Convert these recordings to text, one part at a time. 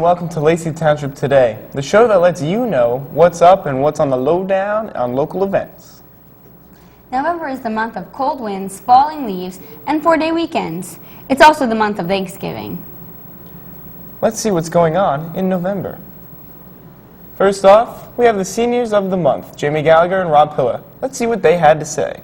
welcome to Lacey Township Today, the show that lets you know what's up and what's on the lowdown on local events. November is the month of cold winds, falling leaves, and 4-day weekends. It's also the month of Thanksgiving. Let's see what's going on in November. First off, we have the seniors of the month, Jamie Gallagher and Rob Pilla. Let's see what they had to say.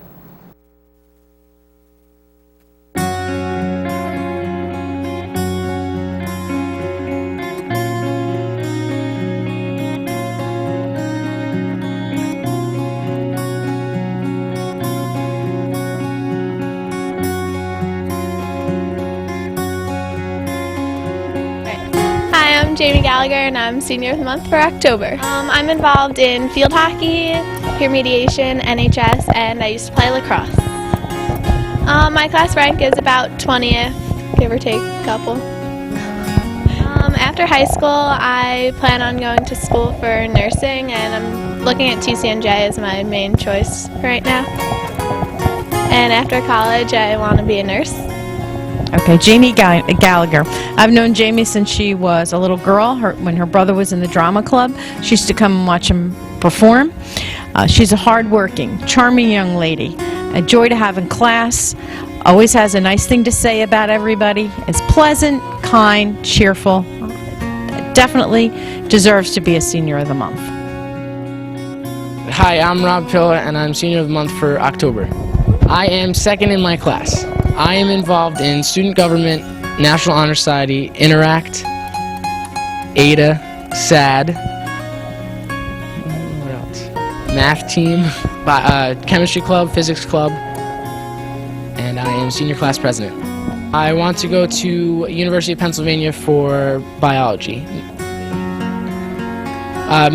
I'm Jamie Gallagher and I'm Senior of the Month for October. I'm involved in field hockey, peer mediation, NHS, and I used to play lacrosse. My class rank is about 20th, give or take a couple. After high school, I plan on going to school for nursing, and I'm looking at TCNJ as my main choice right now. And after college, I want to be a nurse. Okay, Jamie Gallagher. I've known Jamie since she was a little girl. When her brother was in the drama club, she used to come and watch him perform. She's a hardworking, charming young lady. A joy to have in class. Always has a nice thing to say about everybody. Is pleasant, kind, cheerful. Definitely deserves to be a Senior of the Month. Hi, I'm Rob Pilla and I'm Senior of the Month for October. I am second in my class. I am involved in student government, National Honor Society, Interact, ADA, SAD, what else? Math team, chemistry club, physics club, and I am senior class president. I want to go to University of Pennsylvania for biology.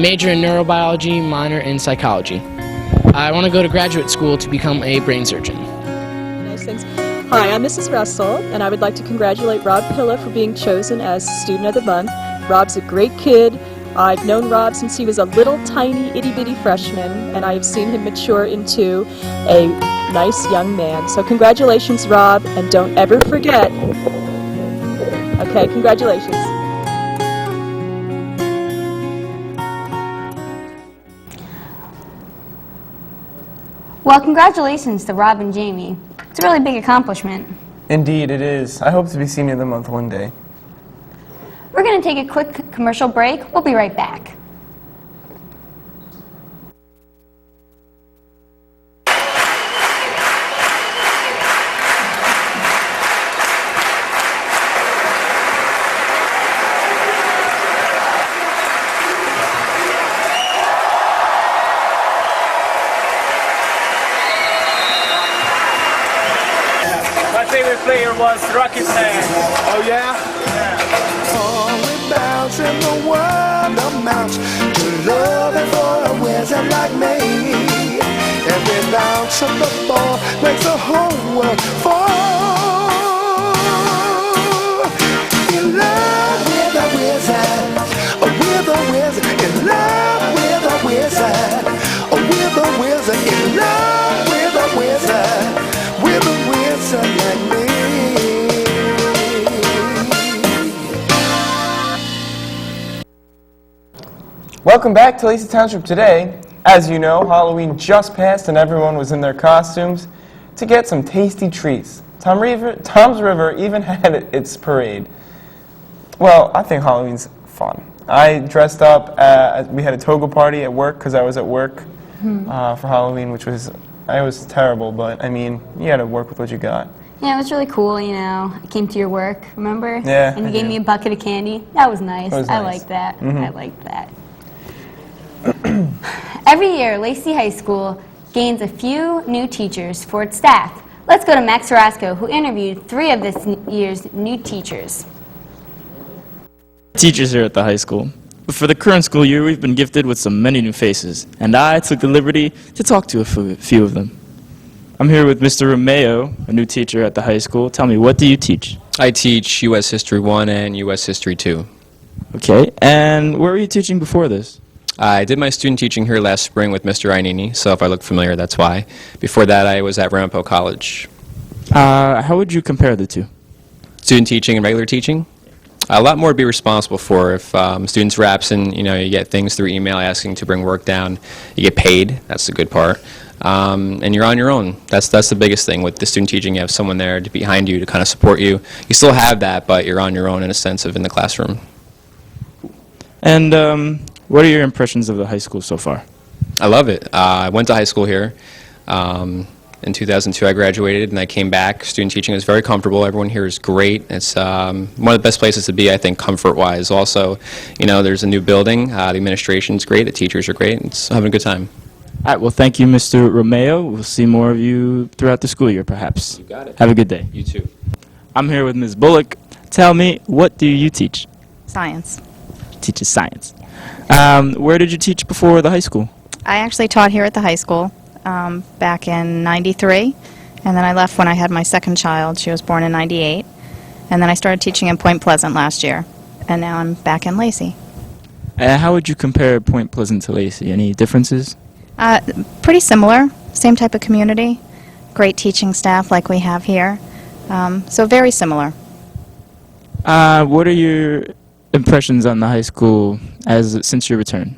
Major in neurobiology, minor in psychology. I want to go to graduate school to become a brain surgeon. Nice things. Hi, I'm Mrs. Russell, and I would like to congratulate Rob Pilla for being chosen as Student of the Month. Rob's a great kid. I've known Rob since he was a little tiny itty-bitty freshman, and I have seen him mature into a nice young man. So congratulations, Rob, and don't ever forget. Okay, congratulations. Well, congratulations to Rob and Jamie. It's a really big accomplishment. Indeed, it is. I hope to be Senior of the Month one day. We're going to take a quick commercial break. We'll be right back. My favorite player was Rocket Man. Oh yeah? Only bounce in the world amounts to loving for a wizard like me. Every bounce of the ball makes the whole world fall. In love with a wizard, with a wizard. In love with a wizard, with a wizard. In love with a wizard, with a wizard like me. Welcome back to Lacey Township Today. As you know, Halloween just passed and everyone was in their costumes to get some tasty treats. Tom's River even had its parade. Well, I think Halloween's fun. I dressed up, we had a toga party at work because I was at work for Halloween, which was terrible, but I mean, you had to work with what you got. Yeah, it was really cool, you know. I came to your work, remember? Yeah, and you gave me a bucket of candy. That was nice. That was I nice. liked that. I liked that. Every year, Lacey High School gains a few new teachers for its staff. Let's go to Max Orozco, who interviewed 3 of this year's new teachers. Teachers here at the high school. But for the current school year, we've been gifted with many new faces, and I took the liberty to talk to a few of them. I'm here with Mr. Romeo, a new teacher at the high school. Tell me, what do you teach? I teach U.S. History 1 and U.S. History 2. Okay, and where were you teaching before this? I did my student teaching here last spring with Mr. Ainini, so if I look familiar, that's why. Before that, I was at Ramapo College. How would you compare the two? Student teaching and regular teaching? A lot more to be responsible for. If students are absent, you get things through email asking to bring work down. You get paid. That's the good part. And you're on your own. That's the biggest thing with the student teaching. You have someone there behind you to kind of support you. You still have that, but you're on your own in a sense of in the classroom. And what are your impressions of the high school so far? I love it. I went to high school here. In 2002, I graduated, and I came back. Student teaching is very comfortable. Everyone here is great. It's one of the best places to be, I think, comfort-wise. Also, there's a new building. The administration's great. The teachers are great. It's having a good time. All right, well, thank you, Mr. Romeo. We'll see more of you throughout the school year, perhaps. You got it. Have a good day. You too. I'm here with Ms. Bullock. Tell me, what do you teach? Science. Teaches science. Where did you teach before the high school? I actually taught here at the high school back in '93, and then I left when I had my second child. She was born in '98, and then I started teaching in Point Pleasant last year, and now I'm back in Lacey. How would you compare Point Pleasant to Lacey? Any differences? Pretty similar, same type of community, great teaching staff like we have here, so very similar. What are your impressions on the high school since your return?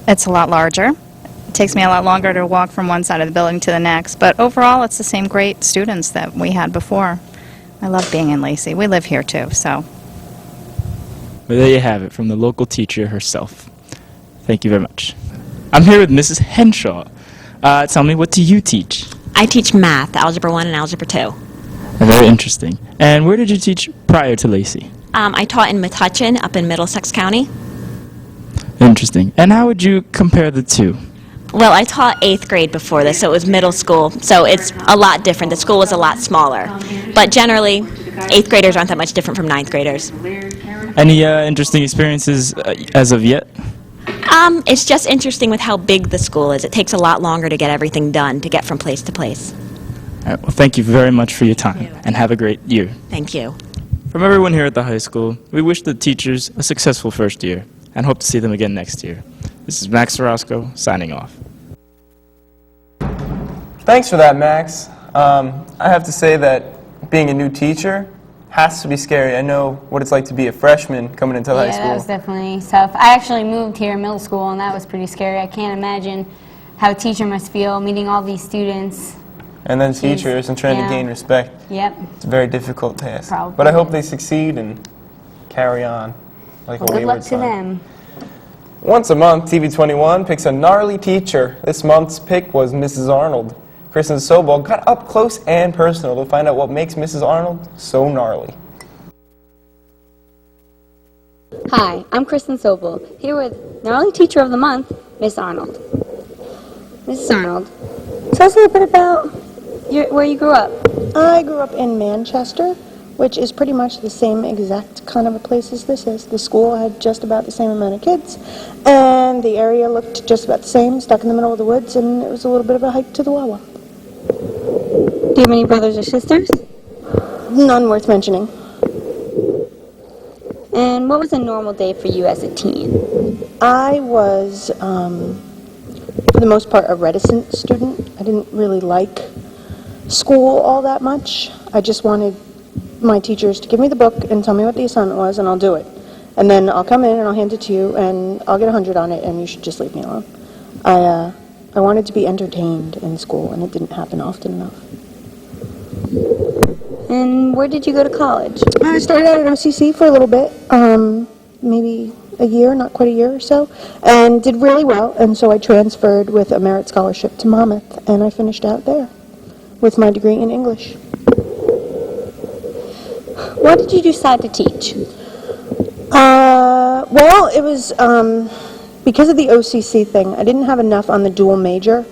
It's a lot larger. It takes me a lot longer to walk from one side of the building to the next, but overall it's the same great students that we had before. I love being in Lacey. We live here too, so. Well, there you have it, from the local teacher herself. Thank you very much. I'm here with Mrs. Henshaw. Tell me, what do you teach? I teach math, Algebra 1 and Algebra 2. Very interesting. And where did you teach prior to Lacey? I taught in Metuchen up in Middlesex County. Interesting. And how would you compare the two? Well, I taught 8th grade before this, so it was middle school, so it's a lot different. The school was a lot smaller. But generally, 8th graders aren't that much different from 9th graders. Any interesting experiences as of yet? It's just interesting with how big the school is. It takes a lot longer to get everything done, to get from place to place. All right, well, thank you very much for your time, and have a great year. Thank you. From everyone here at the high school, we wish the teachers a successful first year, and hope to see them again next year. This is Max Orozco, signing off. Thanks for that, Max. I have to say that being a new teacher has to be scary. I know what it's like to be a freshman coming into high school. Yeah, that was definitely tough. I actually moved here in middle school, and that was pretty scary. I can't imagine how a teacher must feel meeting all these students. And then teachers and trying to gain respect. Yep. It's a very difficult task. Probably. But I hope they succeed and carry on like Well, a good luck wayward to son. them. Once a month, TV21 picks a gnarly teacher. This month's pick was Mrs. Arnold. Kristen Sobel got up close and personal to find out what makes Mrs. Arnold so gnarly. Hi, I'm Kristen Sobel, here with Gnarly Teacher of the Month, Miss Arnold. Mrs. Arnold, tell us a little bit about where you grew up. I grew up in Manchester, which is pretty much the same exact kind of a place as this is. The school had just about the same amount of kids, and the area looked just about the same, stuck in the middle of the woods, and it was a little bit of a hike to the Wawa. Do you have any brothers or sisters? None worth mentioning. And what was a normal day for you as a teen? I was, for the most part, a reticent student. I didn't really like school all that much. I just wanted my teachers to give me the book and tell me what the assignment was, and I'll do it. And then I'll come in and I'll hand it to you, and I'll get 100 on it, and you should just leave me alone. I wanted to be entertained in school, and it didn't happen often enough. And where did you go to college? I started out at OCC for a little bit, maybe a year, not quite a year or so, and did really well, and so I transferred with a merit scholarship to Monmouth, and I finished out there with my degree in English. Why did you decide to teach? Well, it was because of the OCC thing. I didn't have enough on the dual major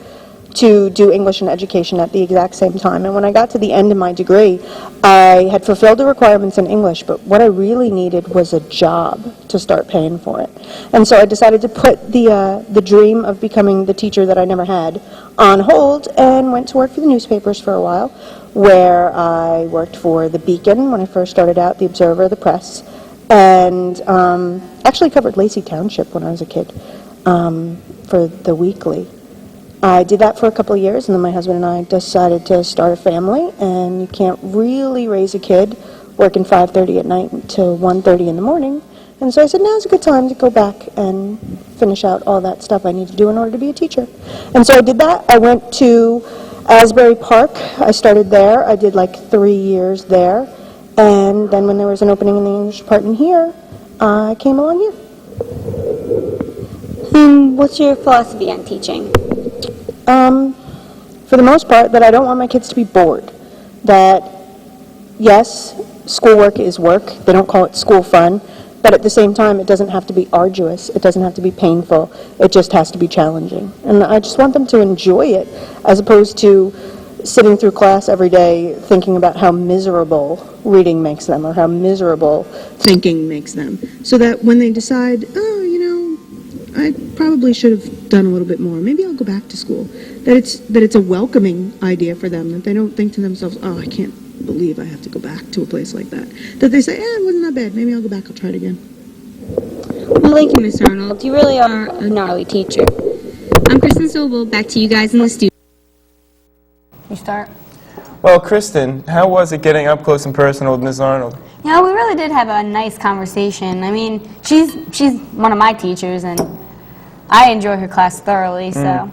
to do English and education at the exact same time. And when I got to the end of my degree, I had fulfilled the requirements in English, but what I really needed was a job to start paying for it. And so I decided to put the dream of becoming the teacher that I never had on hold and went to work for the newspapers for a while, where I worked for the Beacon when I first started out, the Observer, the Press, and actually covered Lacey Township when I was a kid for the Weekly. I did that for a couple of years, and then my husband and I decided to start a family, and you can't really raise a kid working 5:30 at night until 1:30 in the morning. And so I said, now's a good time to go back and finish out all that stuff I need to do in order to be a teacher. And so I did that. I went to Asbury Park. I started there. I did like 3 years there. And then when there was an opening in the English department here, I came along here. What's your philosophy on teaching? For the most part, that I don't want my kids to be bored. That, yes, schoolwork is work. They don't call it school fun. But at the same time, it doesn't have to be arduous. It doesn't have to be painful. It just has to be challenging. And I just want them to enjoy it, as opposed to sitting through class every day thinking about how miserable reading makes them or how miserable thinking makes them. So that when they decide, oh, you know, I probably should have done a little bit more. Maybe I'll go back to school. That it's a welcoming idea for them. That they don't think to themselves, oh, I can't believe I have to go back to a place like that. That they say, it wasn't that bad. Maybe I'll go back. I'll try it again. Well, thank you, Miss Arnold. You really are a gnarly teacher. I'm Kristen Sobel. Back to you guys in the studio. You start. Well, Kristen, how was it getting up close and personal with Miss Arnold? You know, we really did have a nice conversation. I mean, she's one of my teachers, and I enjoy her class thoroughly, so.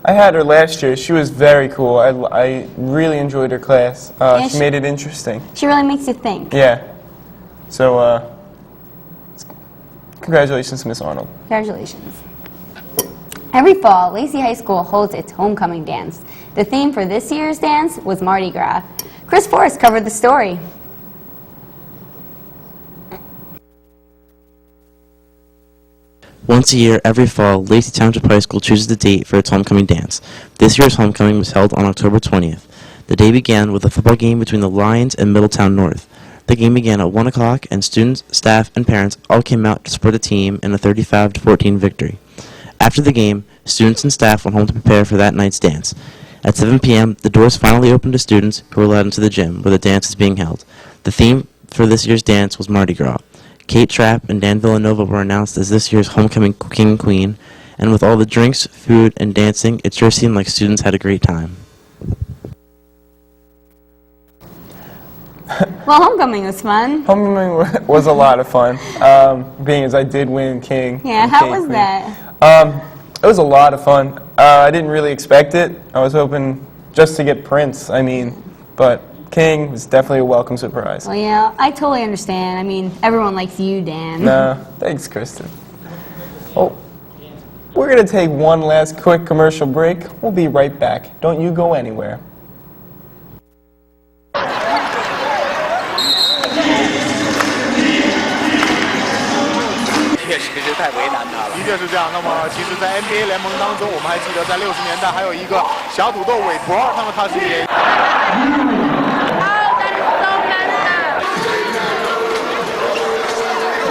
I had her last year. She was very cool. I really enjoyed her class. She made it interesting. She really makes you think. Yeah. So, congratulations, Miss Arnold. Congratulations. Every fall, Lacey High School holds its homecoming dance. The theme for this year's dance was Mardi Gras. Chris Forrest covered the story. Once a year, every fall, Lacey Township High School chooses a date for its homecoming dance. This year's homecoming was held on October 20th. The day began with a football game between the Lions and Middletown North. The game began at 1 o'clock, and students, staff, and parents all came out to support the team in a 35-14 victory. After the game, students and staff went home to prepare for that night's dance. At 7 p.m., the doors finally opened to students who were allowed into the gym where the dance is being held. The theme for this year's dance was Mardi Gras. Kate Trapp and Dan Villanova were announced as this year's homecoming king and queen, and with all the drinks, food, and dancing, it sure seemed like students had a great time. Well, homecoming was fun. Homecoming was a lot of fun, being as I did win king. Yeah, how was that? It was a lot of fun. I didn't really expect it. I was hoping just to get Prince, but King was definitely a welcome surprise. Well, yeah, I totally understand. I mean, everyone likes you, Dan. No, thanks, Kristen. Oh, we're going to take one last quick commercial break. We'll be right back. Don't you go anywhere. 太为难他了。的确是这样。那么，其实，在 NBA 联盟当中，我们还记得在60年代还有一个小土豆韦伯，那么他是也。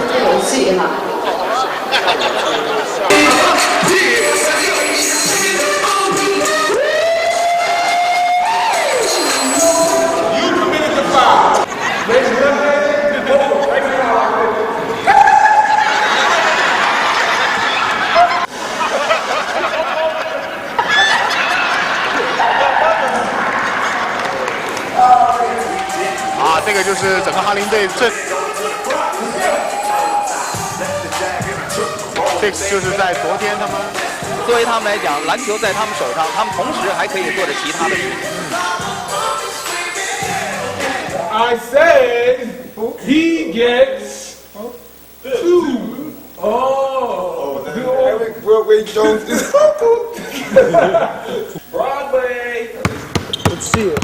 这游戏嘛。这个就是整个哈林队这就是在昨天他们作为他们来讲，篮球在他们手上，他们同时还可以做着其他的事情。I said he gets 2. Oh, Eric Broadway Jones is Broadway. Let's see it.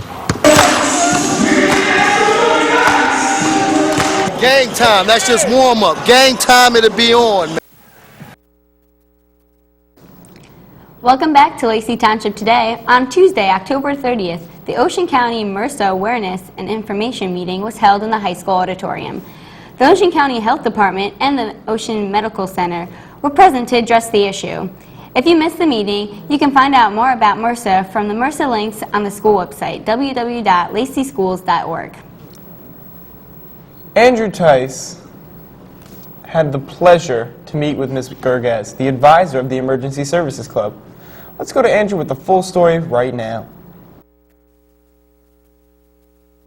Gang time, that's just warm up. Gang time, it'll be on. Welcome back to Lacey Township Today. On Tuesday, October 30th, the Ocean County MRSA Awareness and Information Meeting was held in the high school auditorium. The Ocean County Health Department and the Ocean Medical Center were present to address the issue. If you missed the meeting, you can find out more about MRSA from the MRSA links on the school website, www.laceyschools.org. Andrew Tice had the pleasure to meet with Ms. Gerges, the advisor of the Emergency Services Club. Let's go to Andrew with the full story right now.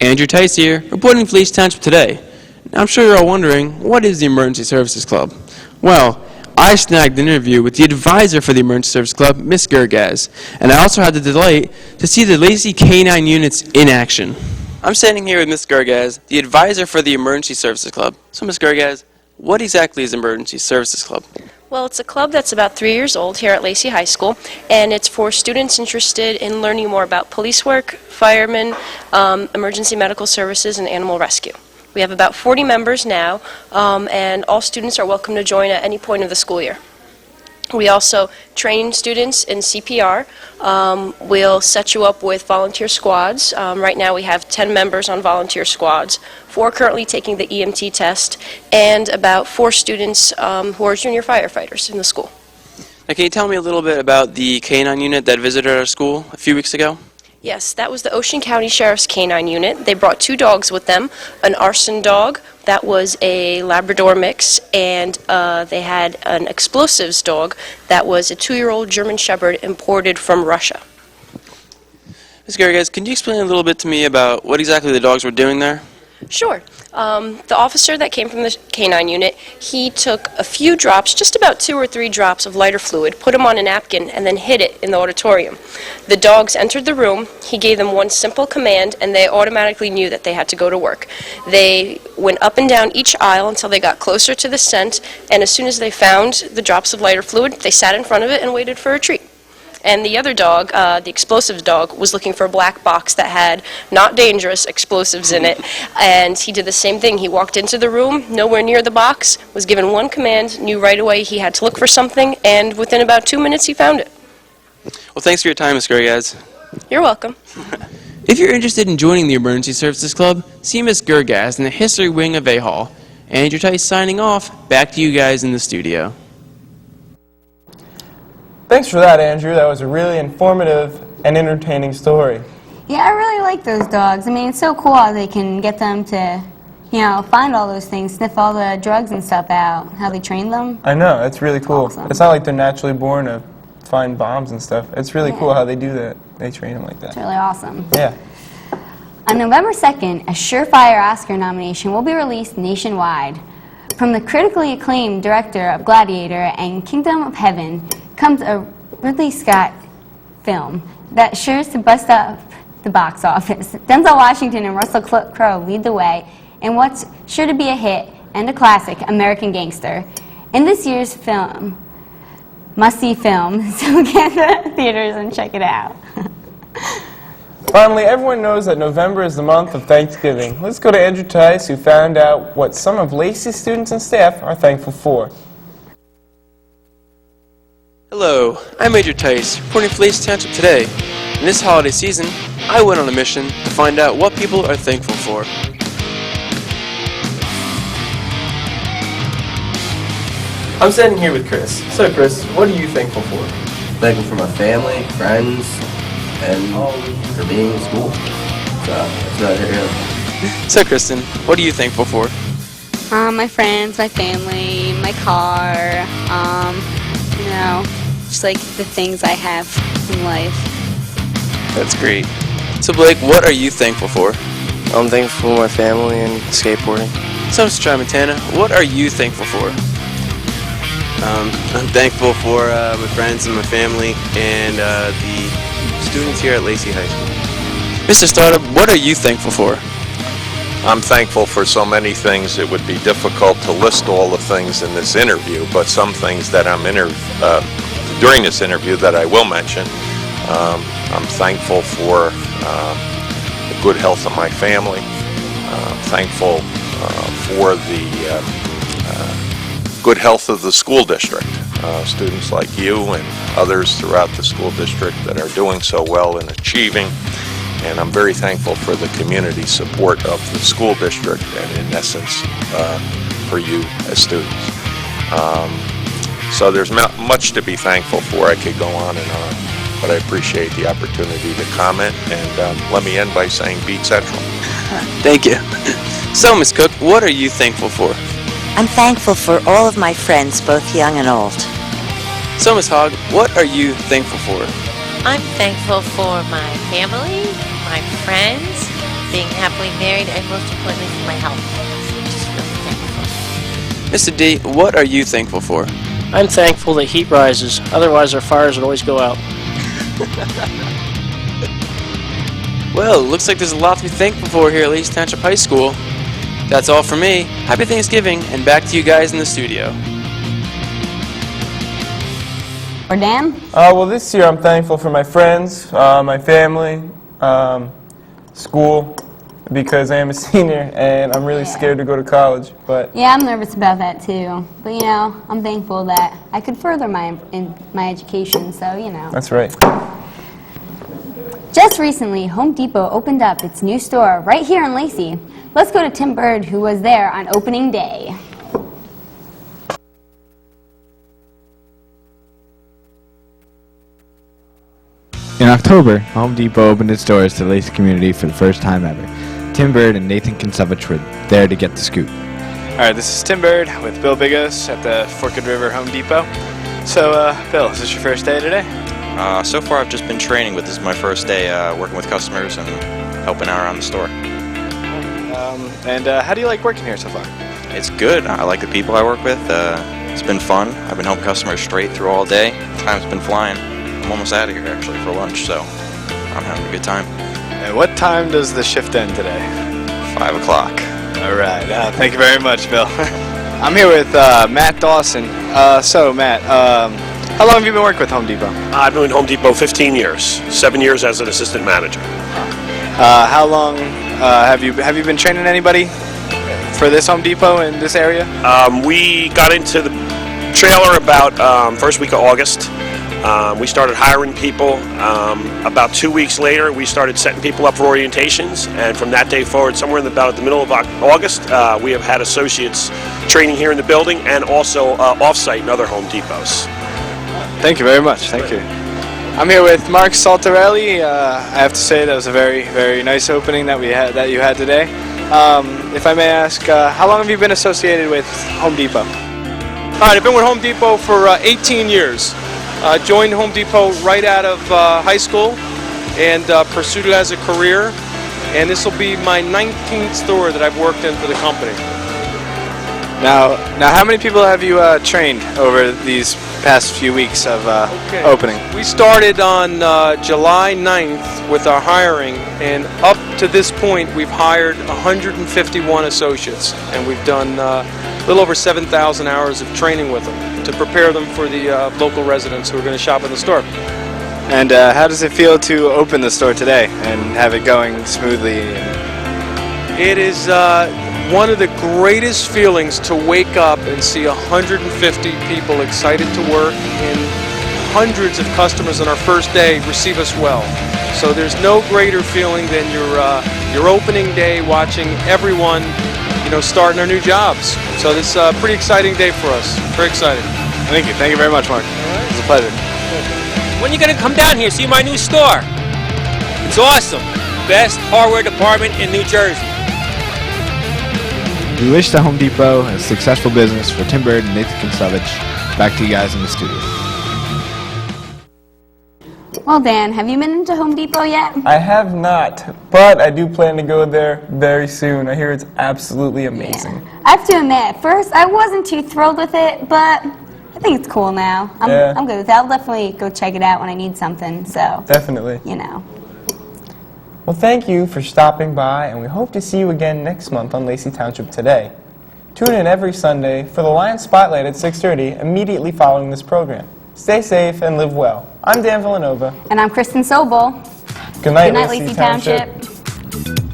Andrew Tice here, reporting for Lacey Township today. Now, I'm sure you're all wondering, what is the Emergency Services Club? Well, I snagged an interview with the advisor for the Emergency Service Club, Miss Gergaz, and I also had the delight to see the Lacey K-9 units in action. I'm standing here with Miss Gergaz, the advisor for the Emergency Services Club. So, Miss Gergaz, what exactly is Emergency Services Club? Well, it's a club that's about 3 years old here at Lacey High School, and it's for students interested in learning more about police work, firemen, emergency medical services, and animal rescue. We have about 40 members now, and all students are welcome to join at any point of the school year. We also train students in CPR. We'll set you up with volunteer squads. Right now we have 10 members on volunteer squads, 4 currently taking the EMT test, and about 4 students who are junior firefighters in the school. Now, can you tell me a little bit about the K-9 unit that visited our school a few weeks ago? Yes, that was the Ocean County Sheriff's K-9 unit. They brought 2 dogs with them, an arson dog that was a Labrador mix, and they had an explosives dog that was a 2-year-old German Shepherd imported from Russia. Ms. Gergaz, can you explain a little bit to me about what exactly the dogs were doing there? Sure. The officer that came from the K-9 unit, he took a few drops, just about 2 or 3 drops of lighter fluid, put them on a napkin, and then hid it in the auditorium. The dogs entered the room, he gave them one simple command, and they automatically knew that they had to go to work. They went up and down each aisle until they got closer to the scent, and as soon as they found the drops of lighter fluid, they sat in front of it and waited for a treat. And the other dog, the explosives dog, was looking for a black box that had not dangerous explosives in it. And he did the same thing. He walked into the room, nowhere near the box, was given one command, knew right away he had to look for something, and within about 2 minutes he found it. Well, thanks for your time, Ms. Gergaz. You're welcome. If you're interested in joining the Emergency Services Club, see Ms. Gergaz in the History Wing of A-Hall. Andrew Tice signing off. Back to you guys in the studio. Thanks for that, Andrew. That was a really informative and entertaining story. Yeah, I really like those dogs. I mean, it's so cool how they can get them to, you know, find all those things, sniff all the drugs and stuff out, how they train them. I know, it's really cool. Awesome. It's not like they're naturally born to find bombs and stuff. It's really cool how they do that. They train them like that. It's really awesome. Yeah. On November 2nd, a surefire Oscar nomination will be released nationwide. From the critically acclaimed director of Gladiator and Kingdom of Heaven comes a Ridley Scott film that sure to bust up the box office. Denzel Washington and Russell Crowe lead the way in what's sure to be a hit and a classic, American Gangster. In this year's film, must-see film, so get to the theaters and check it out. Finally, everyone knows that November is the month of Thanksgiving. Let's go to Andrew Tice, who found out what some of Lacey's students and staff are thankful for. Hello, I'm Major Tice, reporting for Lacey Township today. In this holiday season, I went on a mission to find out what people are thankful for. I'm standing here with Chris. So Chris, what are you thankful for? Thankful for my family, friends, and for being in school. So that's about it, really. So Kristen, what are you thankful for? My friends, my family, my car, you know, just like the things I have in life. That's great. So Blake, what are you thankful for? I'm thankful for my family and skateboarding. So Mr. Tramontana, what are you thankful for? I'm thankful for my friends and my family and the students here at Lacey High School. Mr. Startup, what are you thankful for? I'm thankful for so many things. It would be difficult to list all the things in this interview, but some things that I'm during this interview that I will mention. I'm thankful for the good health of my family. I'm thankful for the good health of the school district. Students like you and others throughout the school district that are doing so well in achieving. And I'm very thankful for the community support of the school district and in essence for you as students. So there's much to be thankful for. I could go on and on, but I appreciate the opportunity to comment. And let me end by saying beat Central. Thank you. So Ms. Cook, what are you thankful for? I'm thankful for all of my friends, both young and old. So Ms. Hogg, what are you thankful for? I'm thankful for my family, my friends, being happily married, and most importantly for my health. I'm just really thankful. Mr. D, what are you thankful for? I'm thankful that heat rises. Otherwise, our fires would always go out. Well, looks like there's a lot to be thankful for here at Lacey Township High School. That's all for me. Happy Thanksgiving, and back to you guys in the studio. Or Dan? Well, this year I'm thankful for my friends, my family, school, because I am a senior and I'm really scared to go to college. But Yeah, I'm nervous about that too. But you know, I'm thankful that I could further my education, so you know. that's right. Just recently, Home Depot opened up its new store right here in Lacey. Let's go to Tim Bird, who was there on opening day. In October, Home Depot opened its doors to the Lacey community for the first time ever. Tim Bird and Nathan Kinsevich were there to get the scoop. Alright, this is Tim Bird with Bill Bigos at the Forked River Home Depot. So, Bill, is this your first day today? So far I've just been training, but this is my first day working with customers and helping out around the store. And how do you like working here so far? It's good. I like the people I work with. It's been fun. I've been helping customers straight through all day. Time's been flying. I'm almost out of here actually for lunch, so I'm having a good time. And what time does the shift end today? 5 o'clock. Alright, thank you very much, Bill. I'm here with Matt Dawson. So, Matt, how long have you been working with Home Depot? I've been with Home Depot 15 years, 7 years as an assistant manager. How long have you been training anybody for this Home Depot in this area? We got into the trailer about first week of August. We started hiring people. About 2 weeks later, we started setting people up for orientations, and from that day forward, somewhere in about the middle of August, we have had associates training here in the building and also off-site in other Home Depots. Thank you very much. Thank you. I'm here with Mark Saltarelli. I have to say that was a very, very nice opening that you had today. If I may ask, how long have you been associated with Home Depot? All right, I've been with Home Depot for 18 years. Joined Home Depot right out of high school and pursued it as a career. And this will be my 19th store that I've worked in for the company. Now, how many people have you trained over these past few weeks of opening? We started on July 9th with our hiring, and up to this point, we've hired 151 associates, and we've done a little over 7,000 hours of training with them to prepare them for the local residents who are going to shop in the store. And how does it feel to open the store today and have it going smoothly? It is one of the greatest feelings to wake up and see 150 people excited to work and hundreds of customers on our first day receive us well. So there's no greater feeling than your opening day watching everyone starting their new jobs. So this is a pretty exciting day for us. Very excited. Thank you. Thank you very much, Mark. It was a pleasure. When are you going to come down here see my new store? It's awesome. Best hardware department in New Jersey. We wish the Home Depot a successful business for Tim Bird and Nathan Kinsevich. Back to you guys in the studio. Well, Dan, have you been into Home Depot yet? I have not, but I do plan to go there very soon. I hear it's absolutely amazing. Yeah. I have to admit, at first I wasn't too thrilled with it, but I think it's cool now. I'm good with it. I'll definitely go check it out when I need something, so. Definitely. Well, thank you for stopping by, and we hope to see you again next month on Lacey Township Today. Tune in every Sunday for the Lion Spotlight at 6:30 immediately following this program. Stay safe and live well. I'm Dan Villanova. And I'm Kristen Sobel. Good night, Good night, Lacey Lacey Township. Township.